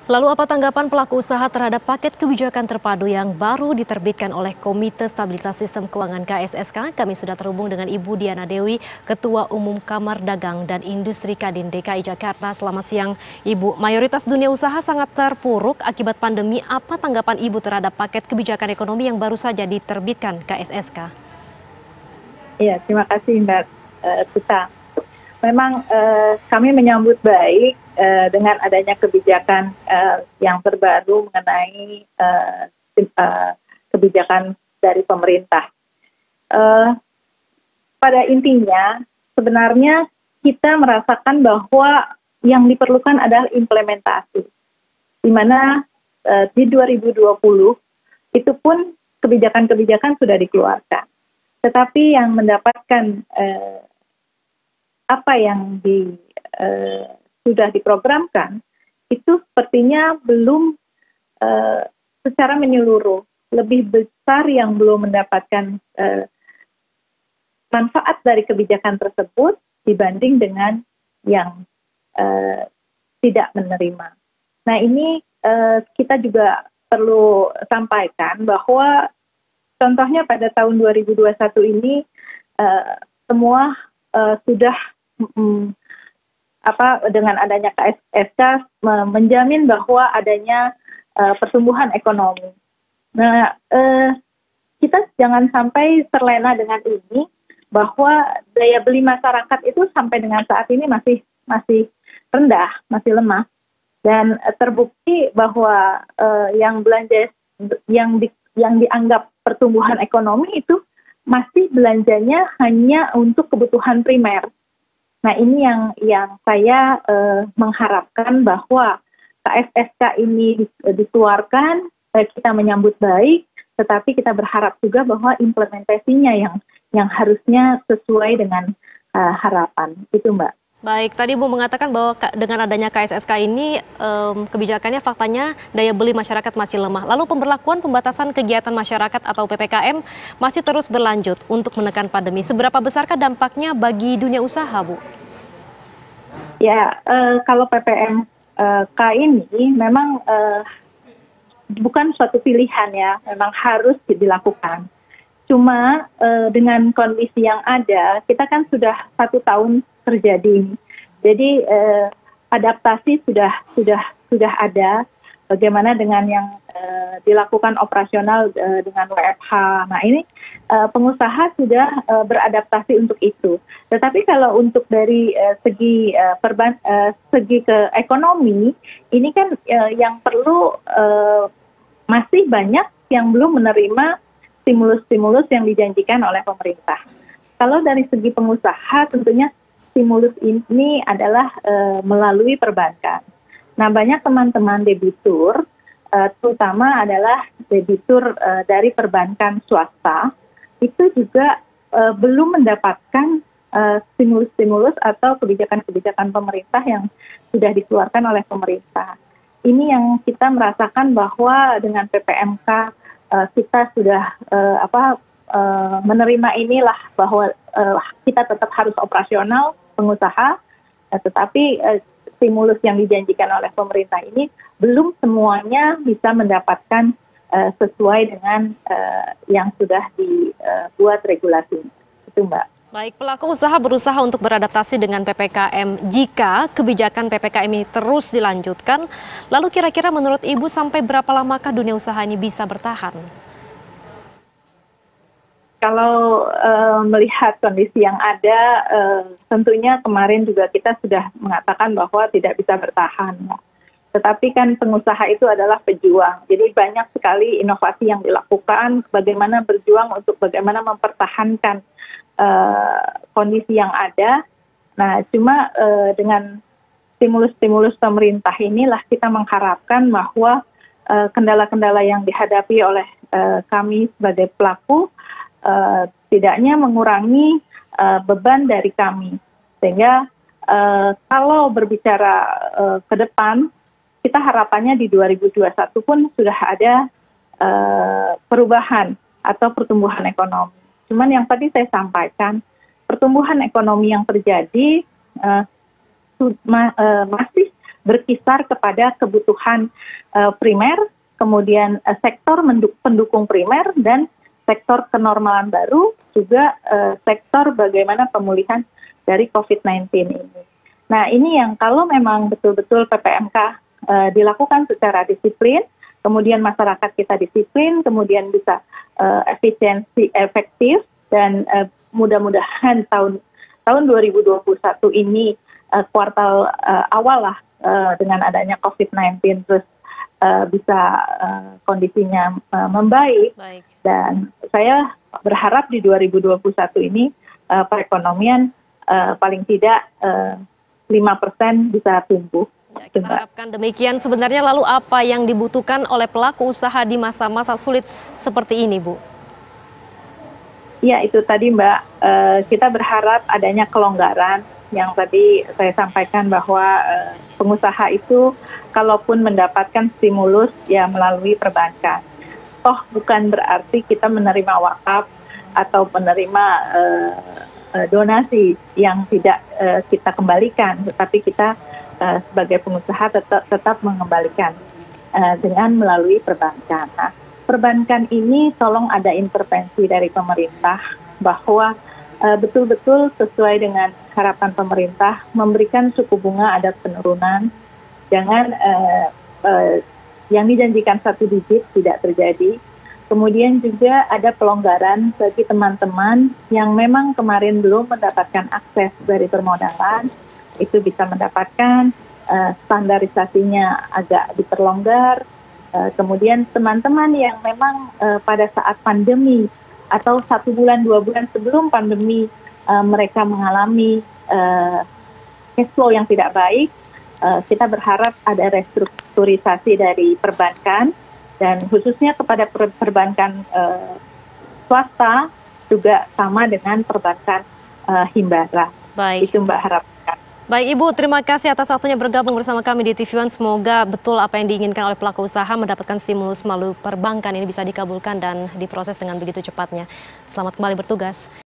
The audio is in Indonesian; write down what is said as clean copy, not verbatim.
Lalu apa tanggapan pelaku usaha terhadap paket kebijakan terpadu yang baru diterbitkan oleh Komite Stabilitas Sistem Keuangan KSSK? Kami sudah terhubung dengan Ibu Diana Dewi, Ketua Umum Kamar Dagang dan Industri Kadin DKI Jakarta. Selamat siang, Ibu. Mayoritas dunia usaha sangat terpuruk akibat pandemi. Apa tanggapan Ibu terhadap paket kebijakan ekonomi yang baru saja diterbitkan KSSK? Iya, terima kasih Mbak Tuta. Memang kami menyambut baik dengan adanya kebijakan yang terbaru mengenai kebijakan dari pemerintah. Pada intinya, sebenarnya kita merasakan bahwa yang diperlukan adalah implementasi, di mana di 2020 itu pun kebijakan-kebijakan sudah dikeluarkan, tetapi yang mendapatkan apa yang sudah diprogramkan itu sepertinya belum secara menyeluruh, lebih besar yang belum mendapatkan manfaat dari kebijakan tersebut dibanding dengan yang tidak menerima. Nah ini kita juga perlu sampaikan bahwa contohnya pada tahun 2021 ini semua sudah dengan adanya KSSK menjamin bahwa adanya pertumbuhan ekonomi. Nah, kita jangan sampai terlena dengan ini bahwa daya beli masyarakat itu sampai dengan saat ini masih rendah, masih lemah, dan terbukti bahwa yang belanja yang dianggap pertumbuhan ekonomi itu masih belanjanya hanya untuk kebutuhan primer. Nah ini yang saya mengharapkan bahwa KSSK ini dikeluarkan, kita menyambut baik, tetapi kita berharap juga bahwa implementasinya yang harusnya sesuai dengan harapan. Itu Mbak. Baik, tadi Bu mengatakan bahwa dengan adanya KSSK ini kebijakannya faktanya daya beli masyarakat masih lemah. Lalu pemberlakuan pembatasan kegiatan masyarakat atau PPKM masih terus berlanjut untuk menekan pandemi. Seberapa besarkah dampaknya bagi dunia usaha, Bu? Ya, kalau PPMK ini memang bukan suatu pilihan ya, memang harus dilakukan. Cuma dengan kondisi yang ada, kita kan sudah 1 tahun terjadi. Jadi adaptasi sudah ada. Bagaimana dengan yang dilakukan operasional dengan WFH. Nah ini pengusaha sudah beradaptasi untuk itu. Tetapi kalau untuk dari segi ke ekonomi, ini kan yang perlu masih banyak yang belum menerima stimulus-stimulus yang dijanjikan oleh pemerintah. Kalau dari segi pengusaha tentunya stimulus ini adalah melalui perbankan. Nah banyak teman-teman debitur, terutama adalah debitur dari perbankan swasta, itu juga belum mendapatkan stimulus-stimulus atau kebijakan-kebijakan pemerintah yang sudah dikeluarkan oleh pemerintah. Ini yang kita merasakan bahwa dengan PPMK kita sudah menerima inilah bahwa kita tetap harus operasional pengusaha, tetapi stimulus yang dijanjikan oleh pemerintah ini belum semuanya bisa mendapatkan sesuai dengan yang sudah dibuat regulasinya. Itu Mbak. Baik, pelaku usaha berusaha untuk beradaptasi dengan PPKM. Jika kebijakan PPKM ini terus dilanjutkan, lalu kira-kira menurut Ibu sampai berapa lamakah dunia usaha ini bisa bertahan? Kalau melihat kondisi yang ada, tentunya kemarin juga kita sudah mengatakan bahwa tidak bisa bertahan. Tetapi kan pengusaha itu adalah pejuang. Jadi banyak sekali inovasi yang dilakukan, bagaimana berjuang untuk bagaimana mempertahankan kondisi yang ada. Nah, cuma dengan stimulus-stimulus pemerintah inilah kita mengharapkan bahwa kendala-kendala yang dihadapi oleh kami sebagai pelaku tidaknya mengurangi beban dari kami, sehingga kalau berbicara ke depan, kita harapannya di 2021 pun sudah ada perubahan atau pertumbuhan ekonomi. Cuman yang tadi saya sampaikan, pertumbuhan ekonomi yang terjadi masih berkisar kepada kebutuhan primer, kemudian sektor pendukung primer, dan sektor kenormalan baru, juga sektor bagaimana pemulihan dari COVID-19 ini. Nah, ini yang kalau memang betul-betul PPMK dilakukan secara disiplin, kemudian masyarakat kita disiplin, kemudian bisa efisiensi efektif, dan mudah-mudahan tahun 2021 ini kuartal awal lah dengan adanya COVID-19 terus bisa kondisinya membaik. Baik. Dan saya berharap di 2021 ini perekonomian paling tidak 5% bisa tumbuh. Ya, kita harapkan demikian. Sebenarnya lalu apa yang dibutuhkan oleh pelaku usaha di masa-masa sulit seperti ini, Bu? Ya, itu tadi Mbak, kita berharap adanya kelonggaran yang tadi saya sampaikan bahwa pengusaha itu kalaupun mendapatkan stimulus ya melalui perbankan. Toh bukan berarti kita menerima wakaf atau menerima donasi yang tidak kita kembalikan, tetapi kita sebagai pengusaha tetap mengembalikan dengan melalui perbankan. Nah, perbankan ini tolong ada intervensi dari pemerintah bahwa betul-betul sesuai dengan harapan pemerintah memberikan suku bunga ada penurunan, jangan yang dijanjikan 1 digit tidak terjadi. Kemudian juga ada pelonggaran bagi teman-teman yang memang kemarin belum mendapatkan akses dari permodalan, itu bisa mendapatkan standarisasinya agak diperlonggar. Kemudian teman-teman yang memang pada saat pandemi atau 1 bulan 2 bulan sebelum pandemi mereka mengalami cash flow yang tidak baik, kita berharap ada restrukturisasi dari perbankan dan khususnya kepada perbankan swasta juga sama dengan perbankan himbara. Baik. Itu Mbak harapkan. Baik Ibu, terima kasih atas waktunya bergabung bersama kami di TV One. Semoga betul apa yang diinginkan oleh pelaku usaha mendapatkan stimulus melalui perbankan ini bisa dikabulkan dan diproses dengan begitu cepatnya. Selamat kembali bertugas.